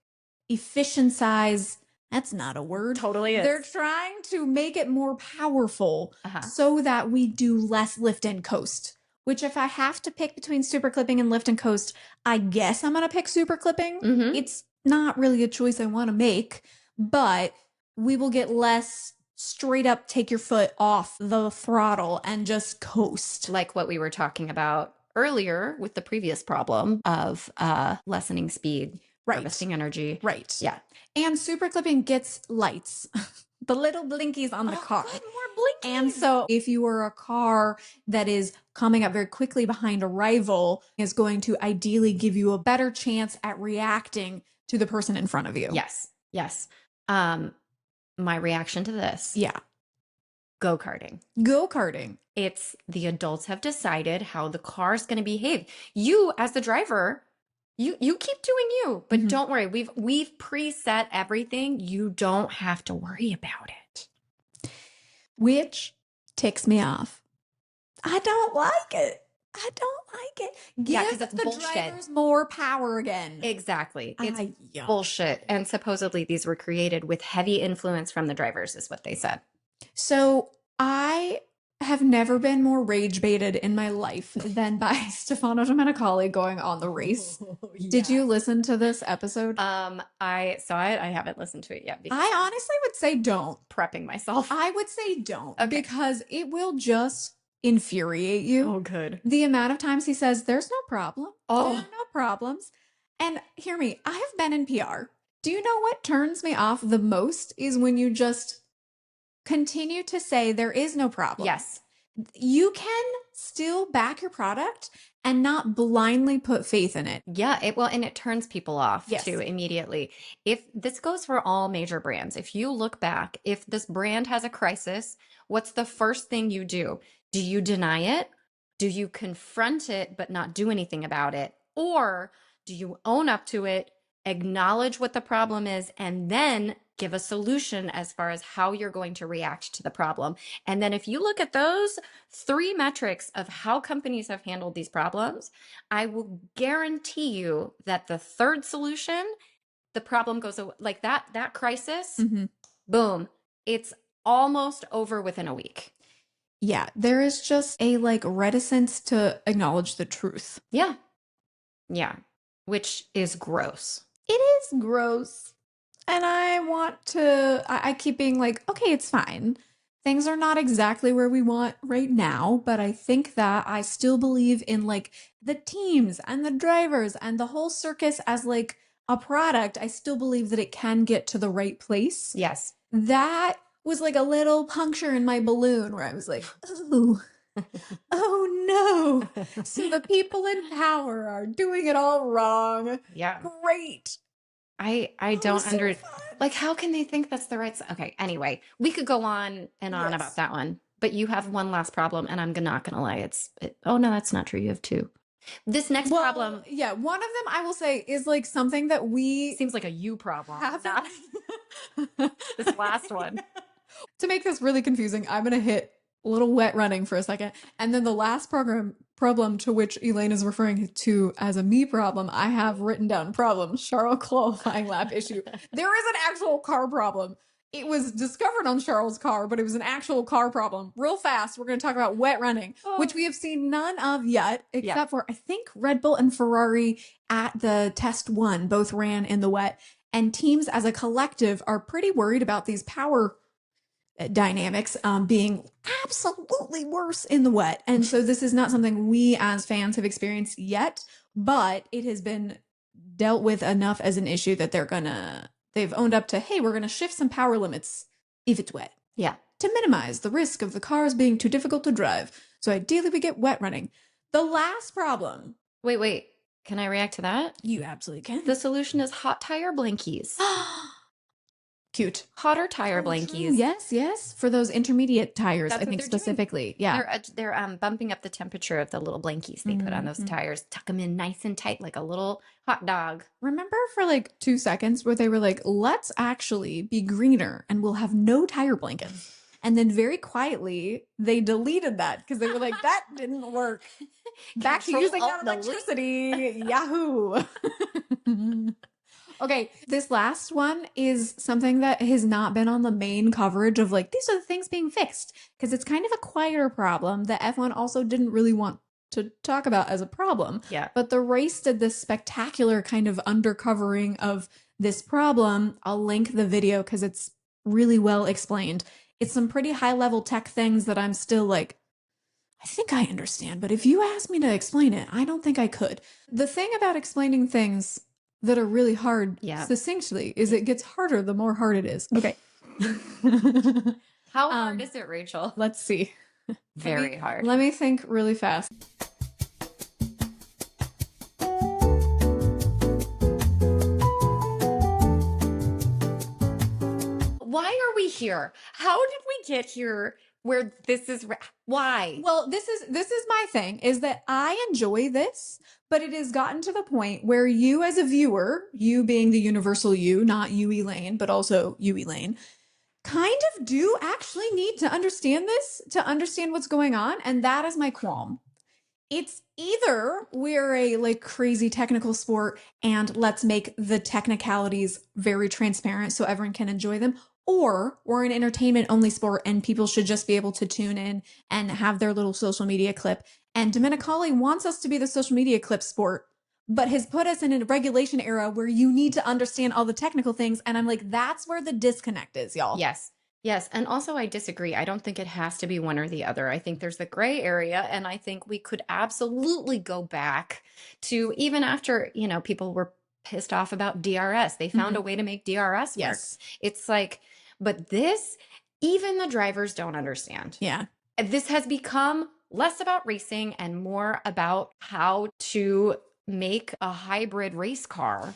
efficientize. That's not a word. Totally is. They're trying to make it more powerful so that we do less lift and coast. Which if I have to pick between super clipping and lift and coast, I guess I'm going to pick super clipping. It's not really a choice I want to make, but we will get less straight up take your foot off the throttle and just coast. Like what we were talking about earlier with the previous problem of lessening speed, harvesting energy. Right. Yeah. And super clipping gets lights. The little blinkies on the car. Good, more blinkies. And so if you are a car that is coming up very quickly behind a rival, is going to ideally give you a better chance at reacting to the person in front of you. Yes. Yes. My reaction to this. Yeah. Go-karting. Go-karting. It's the adults have decided how the car is going to behave. You, as the driver, you keep doing you, but don't worry. We've preset everything. You don't have to worry about it. Which ticks me off. I don't like it. Yeah, because Give it's the bullshit. drivers more power again. Exactly. It's bullshit. And supposedly these were created with heavy influence from the drivers, is what they said. So I have never been more rage baited in my life than by Stefano Domenicali going on the race. Did you listen to this episode? I saw it. I haven't listened to it yet. I honestly would say don't. Prepping myself. I would say don't because it will just infuriate you. Oh, good. The amount of times he says, there's no problem. Oh. There are no problems. And hear me, I have been in PR. Do you know what turns me off the most is when you just continue to say there is no problem. Yes. You can still back your product and not blindly put faith in it. Yeah, and it turns people off too immediately. If this goes for all major brands, if you look back, if this brand has a crisis, what's the first thing you do? Do you deny it? Do you confront it but not do anything about it? Or do you own up to it, acknowledge what the problem is, and then give a solution as far as how you're going to react to the problem? And then if you look at those 3 metrics of how companies have handled these problems, I will guarantee you that the third solution, the problem goes away. Like that crisis, boom, it's almost over within a week. Yeah, there is just a like reticence to acknowledge the truth. Yeah. Yeah. which is gross. It is gross. And I keep being like, okay, it's fine. Things are not exactly where we want right now, but I think that I still believe in like the teams and the drivers and the whole circus as like a product. I still believe that it can get to the right place. Yes. That was like a little puncture in my balloon where I was like, oh, oh no. So the people in power are doing it all wrong. Yeah. Great. I don't so like, how can they think that's the right Okay, anyway, we could go on and on about that one, but you have one last problem, and I'm not gonna lie, oh no, that's not true. You have two. This next problem, yeah, one of them I will say is like something that we seems like a you problem, haven't. not this last one. To make this really confusing, I'm gonna hit a little wet running for a second, and then the last problem to which Elaine is referring to as a me problem, I have written down problem, Charles qualifying lap issue. There is an actual car problem. It was discovered on Charles' car, but it was an actual car problem. Real fast, we're going to talk about wet running, which we have seen none of yet, except for, I think, Red Bull and Ferrari at the test one both ran in the wet. And teams as a collective are pretty worried about these power dynamics being absolutely worse in the wet. And so this is not something we as fans have experienced yet, but it has been dealt with enough as an issue that they've owned up to, hey, we're going to shift some power limits if it's wet. Yeah. To minimize the risk of the cars being too difficult to drive. So ideally we get wet running. The last problem. Wait. Can I react to that? You absolutely can. The solution is hot tire blankies. Cute. Hotter tire blankies. Yes. For those intermediate tires, That's I think specifically. Yeah. They're bumping up the temperature of the little blankies they put on those tires. Tuck them in nice and tight like a little hot dog. Remember for like 2 seconds where they were like, let's actually be greener and we'll have no tire blankets. And then very quietly, they deleted that because they were like, that didn't work. Back to using that electricity. Yahoo. Okay, this last one is something that has not been on the main coverage of like, these are the things being fixed, because it's kind of a quieter problem that F1 also didn't really want to talk about as a problem. Yeah. But the race did this spectacular kind of undercovering of this problem. I'll link the video because it's really well explained. It's some pretty high level tech things that I'm still like, I think I understand, but if you asked me to explain it, I don't think I could. The thing about explaining things that are really hard succinctly is it gets harder the more hard it is. Okay. How hard is it, Rachel? Let's see. Very hard. Let me think really fast. Why are we here? How did we get here where this is why? Well, this is my thing, is that I enjoy this, but it has gotten to the point where you as a viewer, you being the universal you, not you Elaine, but also you Elaine, kind of do actually need to understand this to understand what's going on, and that is my qualm. It's either we're a like crazy technical sport and let's make the technicalities very transparent so everyone can enjoy them, or we're an entertainment only sport and people should just be able to tune in and have their little social media clip. And Domenicali wants us to be the social media clip sport, but has put us in a regulation era where you need to understand all the technical things. And I'm like, that's where the disconnect is, y'all. Yes. And also I disagree. I don't think it has to be one or the other. I think there's the gray area. And I think we could absolutely go back to even after, people were pissed off about DRS. They found a way to make DRS work. Yes. It's like, but this, even the drivers don't understand. Yeah. This has become less about racing and more about how to make a hybrid race car.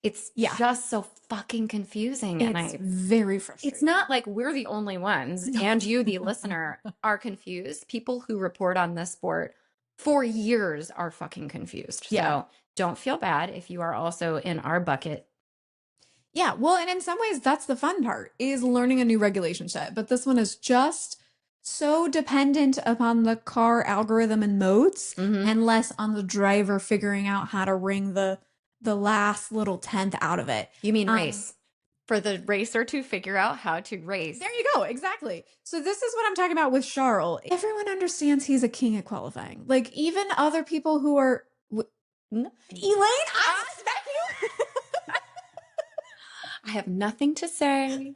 It's just so fucking confusing. It's very frustrating. It's not like we're the only ones and you, the listener, are confused. People who report on this sport for years are fucking confused. Yeah. So don't feel bad if you are also in our bucket. Yeah, well, and in some ways, that's the fun part, is learning a new regulation set. But this one is just so dependent upon the car algorithm and modes, and less on the driver figuring out how to wring the last little tenth out of it. You mean race? For the racer to figure out how to race. There you go, exactly. So this is what I'm talking about with Charles. Everyone understands he's a king at qualifying. Like, even other people who are... No. Elaine, I respect you. I have nothing to say.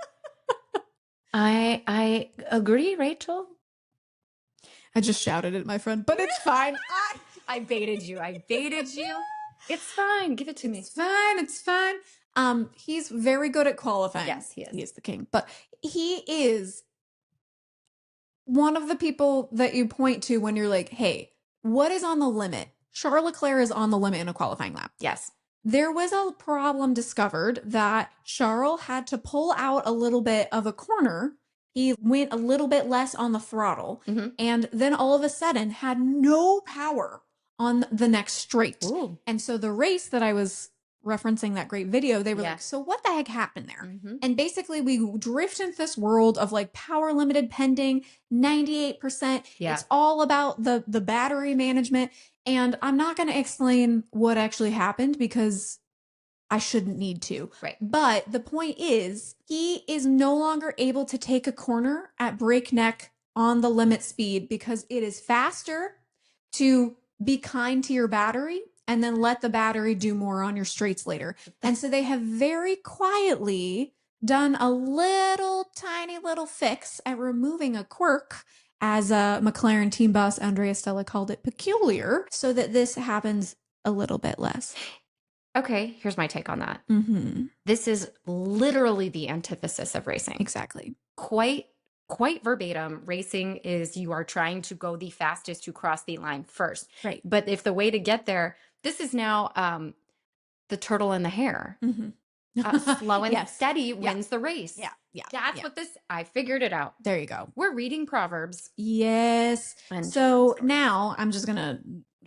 I agree, Rachel. I just shouted at my friend, but it's fine. I baited you. I baited you. It's fine. Give it to me. It's fine. It's fine. He's very good at qualifying. Yes, he is. He is the king. But he is one of the people that you point to when you're like, hey, what is on the limit? Charles Leclerc is on the limit in a qualifying lap. Yes. There was a problem discovered that Charles had to pull out a little bit of a corner. He went a little bit less on the throttle, and then all of a sudden had no power on the next straight. Ooh. And so the race that I was referencing, that great video, they were like, so what the heck happened there? And basically we drift into this world of like power limited pending, 98%. Yeah. It's all about the battery management. And I'm not going to explain what actually happened because I shouldn't need to. Right. But the point is, he is no longer able to take a corner at breakneck on the limit speed because it is faster to be kind to your battery and then let the battery do more on your straights later. And so they have very quietly done a little tiny little fix at removing a quirk, as McLaren team boss Andrea Stella called it, peculiar, so that this happens a little bit less. Okay, here's my take on that. Mm-hmm. This is literally the antithesis of racing. Exactly. Quite verbatim, racing is you are trying to go the fastest to cross the line first. Right. But if the way to get there, this is now the turtle and the hare. Slow and steady wins the race. Yeah. That's what this, I figured it out. There you go. We're reading Proverbs. Yes. And so now I'm just going to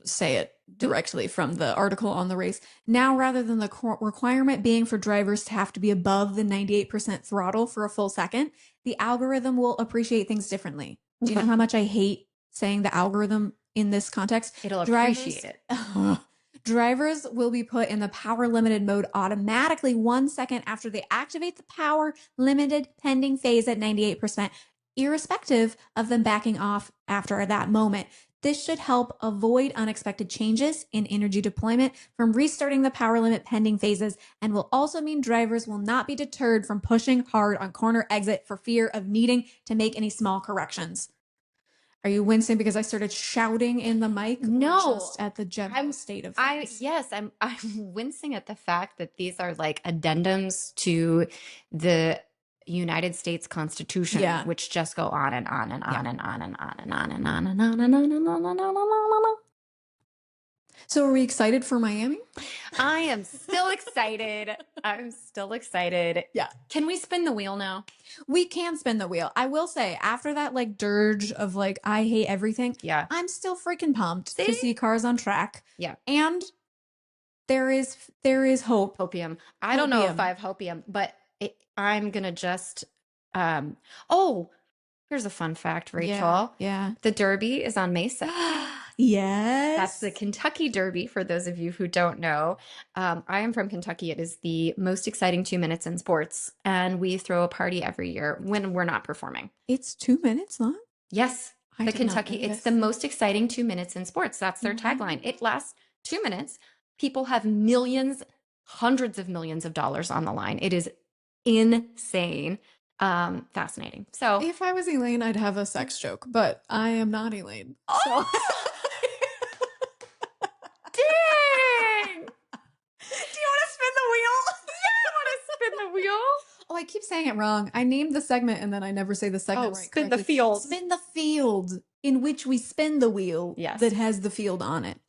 say it directly from the article on the race. Now, rather than the requirement being for drivers to have to be above the 98% throttle for a full second, the algorithm will appreciate things differently. Do you know how much I hate saying the algorithm in this context? It'll appreciate it. Drivers will be put in the power limited mode automatically 1 second after they activate the power limited pending phase at 98%, irrespective of them backing off after that moment. This should help avoid unexpected changes in energy deployment from restarting the power limit pending phases, and will also mean drivers will not be deterred from pushing hard on corner exit for fear of needing to make any small corrections. Are you wincing because I started shouting in the mic? No, just at the general state of things. I'm wincing at the fact that these are like addendums to the United States Constitution, which just go on and on and on and on and on and on and on and on and on and on and on. So are we excited for Miami? I am still excited. I'm still excited. Yeah. Can we spin the wheel now? We can spin the wheel. I will say, after that like dirge of like, I hate everything. Yeah. I'm still freaking pumped to see cars on track. Yeah. And there is hope. Hopium. I don't know if I have hopium, but I'm going to just, here's a fun fact, Rachel. Yeah. The Derby is on May 2nd. Yes. That's the Kentucky Derby, for those of you who don't know. I am from Kentucky. It is the most exciting 2 minutes in sports, and we throw a party every year when we're not performing. It's 2 minutes long? Yes. The Kentucky, it's the most exciting 2 minutes in sports. That's their tagline. It lasts 2 minutes. People have millions, hundreds of millions of dollars on the line. It is insane. Fascinating. So if I was Elaine, I'd have a sex joke, but I am not Elaine. So dang! Do you want to spin the wheel? Yeah, I want to spin the wheel. Oh, I keep saying it wrong. I named the segment and then I never say the segment right. Spin correctly. The field. Spin the field in which we spin the wheel that has the field on it.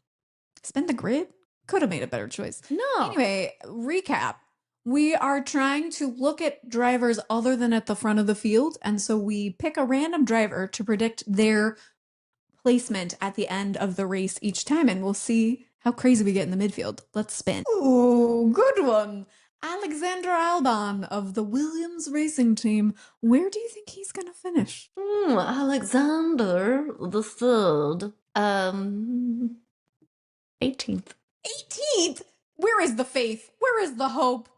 Spin the grid? Could have made a better choice. No. Anyway, recap. We are trying to look at drivers other than at the front of the field. And so we pick a random driver to predict their placement at the end of the race each time. And we'll see how crazy we get in the midfield. Let's spin. Oh, good one. Alexander Albon of the Williams racing team. Where do you think he's going to finish? Alexander the third. 18th. 18th? Where is the faith? Where is the hope?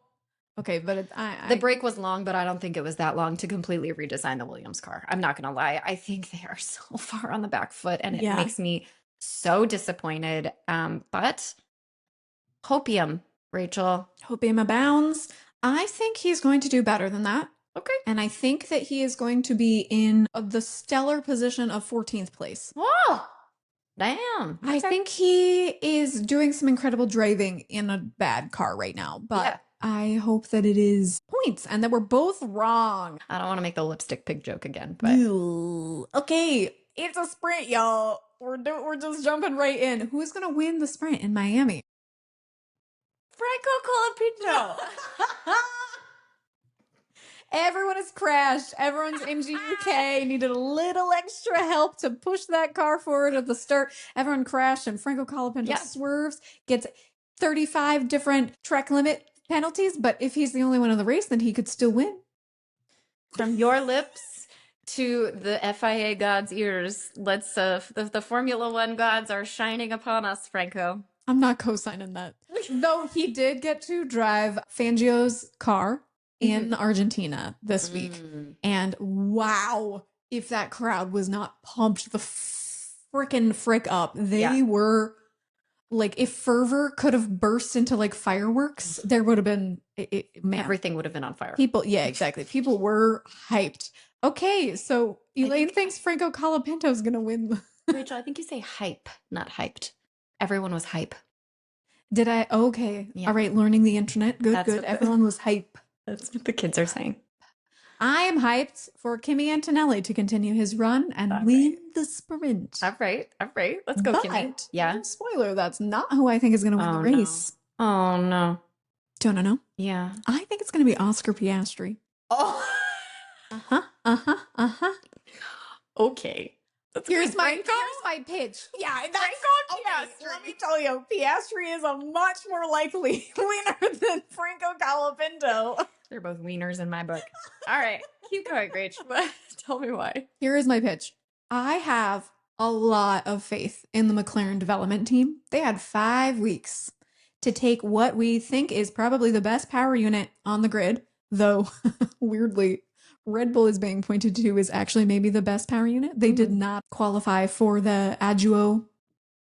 Okay, but the break was long, but I don't think it was that long to completely redesign the Williams car. I'm not going to lie. I think they are so far on the back foot, and it makes me so disappointed. But Hopium, Rachel. Hopium abounds. I think he's going to do better than that. Okay. And I think that he is going to be in the stellar position of 14th place. Oh, damn. I think he is doing some incredible driving in a bad car right now, but Yeah. I hope that it is points and that we're both wrong. I don't want to make the lipstick pig joke again, but Ew. Okay, it's a sprint, y'all. We're just jumping right in. Who's gonna win the sprint in Miami? Franco Colapinto. Everyone has crashed. Everyone's MGUK needed a little extra help to push that car forward at the start. Everyone crashed, and Franco Colapinto swerves, gets 35 different track limit penalties. But if he's the only one in the race, then he could still win. From your lips to the FIA gods' ears, let's the Formula One gods are shining upon us, Franco. I'm not co-signing that. Though he did get to drive Fangio's car in Argentina this week. And wow, if that crowd was not pumped the frickin' frick up. They were like, if fervor could have burst into like fireworks, there would have been, man. Everything would have been on fire. People, yeah, exactly. People were hyped. Okay, so Elaine thinks Franco Colapinto is going to win. Rachel, I think you say hype, not hyped. Everyone was hype. Did I? Okay. Yeah. All right, learning the internet. Good, good. Everyone was hype. That's what the kids are saying. I am hyped for Kimi Antonelli to continue his run and win the sprint. All right. Let's go, Kimi. Yeah. Spoiler, that's not who I think is going to win the race. No. Oh, no. Do you want to know? Yeah. I think it's going to be Oscar Piastri. Oh. Okay. Here's my pitch. Yeah, that's Piastri. Let me tell you, Piastri is a much more likely winner than Franco Colapinto. They're both wieners in my book. All right, keep going, Rach. Tell me why. Here is my pitch. I have a lot of faith in the McLaren development team. They had 5 weeks to take what we think is probably the best power unit on the grid, though weirdly, Red Bull is being pointed to as actually maybe the best power unit. They did not qualify for the Aguo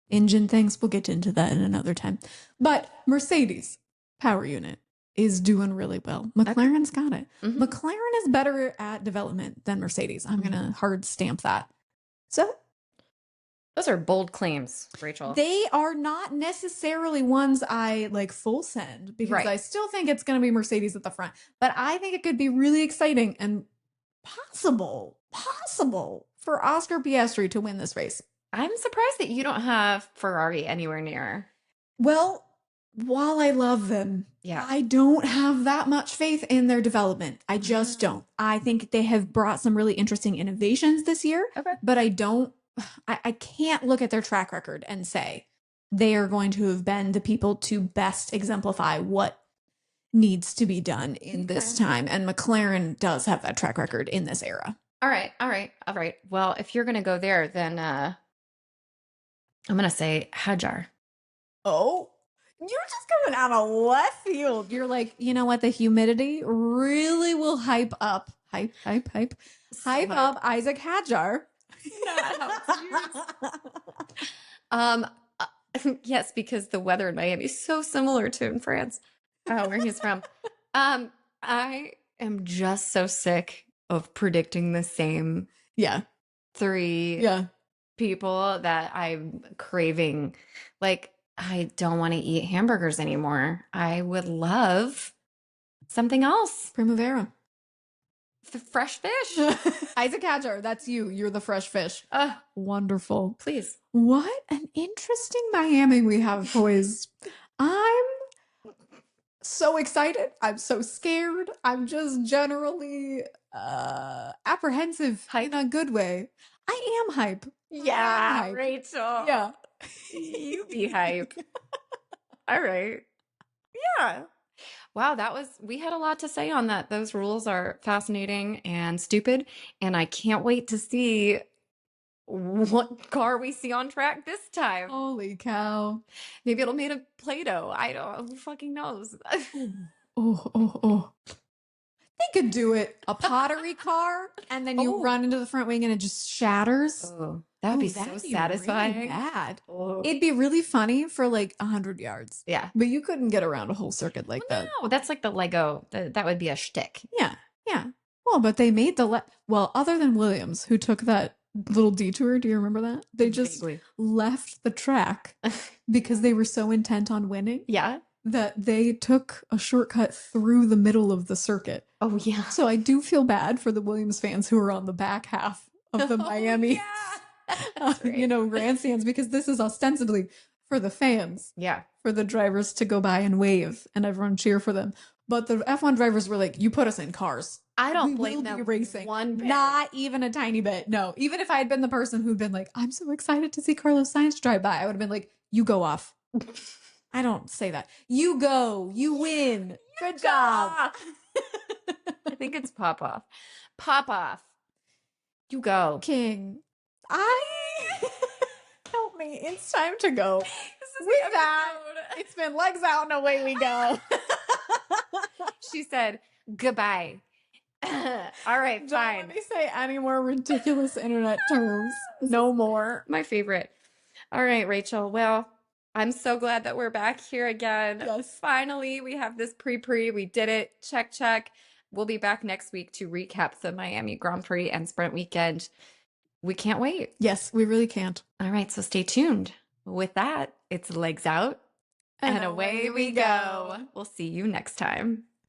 engine things. We'll get into that in another time. But Mercedes power unit is doing really well. McLaren's got it. McLaren is better at development than Mercedes. I'm going to hard stamp that. So those are bold claims, Rachel. They are not necessarily ones I like full send because I still think it's going to be Mercedes at the front. But I think it could be really exciting and possible for Oscar Piastri to win this race. I'm surprised that you don't have Ferrari anywhere near. Well, while I love them, I don't have that much faith in their development. I just don't. I think they have brought some really interesting innovations this year, but I can't look at their track record and say they are going to have been the people to best exemplify what needs to be done in this time. And McLaren does have that track record in this era. All right. Well, if you're going to go there, then I'm going to say Hajar. Oh, you're just coming out of left field. You're like, you know what? The humidity really will hype up Isaac Hajar. Yes, because the weather in Miami is so similar to in France, where he's from. I am just so sick of predicting the same 3 people that I'm craving. Like, I don't want to eat hamburgers anymore. I would love something else. Primavera. The fresh fish. Isaac Hajar, that's you. You're the fresh fish. Wonderful. Please. What an interesting Miami we have poised. I'm so excited. I'm so scared. I'm just generally apprehensive in a good way. I am hype. Yeah, Rachel. Yeah. You be hype. All right. Yeah. Wow, we had a lot to say on that. Those rules are fascinating and stupid, and I can't wait to see what car we see on track this time. Holy cow. Maybe it'll made of Play-Doh. I don't, who fucking knows? Oh. They could do it. A pottery car, and then you run into the front wing and it just shatters. That would Oh, be so that'd be really satisfying. bad. Oh. It'd be really funny for like 100 yards, Yeah. but you couldn't get around a whole circuit like Well, that. no, that's like the Lego. That would be a shtick. Yeah, yeah. Well, but they made well, other than Williams, who took that little detour, do you remember that? They just Vaguely. left the track because they were so intent on winning Yeah. that they took a shortcut through the middle of the circuit. Oh, yeah. So I do feel bad for the Williams fans who are on the back half of the Miami, That's right. grandstands, because this is ostensibly for the fans, Yeah. for the drivers to go by and wave and everyone cheer for them. But the F1 drivers were like, "You put us in cars. I don't We blame will them be racing." one bit. Not even a tiny bit. No, even if I had been the person who'd been like, "I'm so excited to see Carlos Sainz drive by," I would have been like, "You go off." I don't say that. You go. You win. Good job. I think it's pop off. Pop off. You go. King. Help me. It's time to go. This is With the that, episode. it's been legs out and away we go. She said goodbye. All right, Don't fine. let me say any more ridiculous internet terms. No more. My favorite. All right, Rachel. Well, I'm so glad that we're back here again. Yes. Finally, we have this pre-pre. We did it. Check, check. We'll be back next week to recap the Miami Grand Prix and Sprint Weekend. We can't wait. Yes, we really can't. All right, so stay tuned. With that, it's legs out and away we go. We'll see you next time.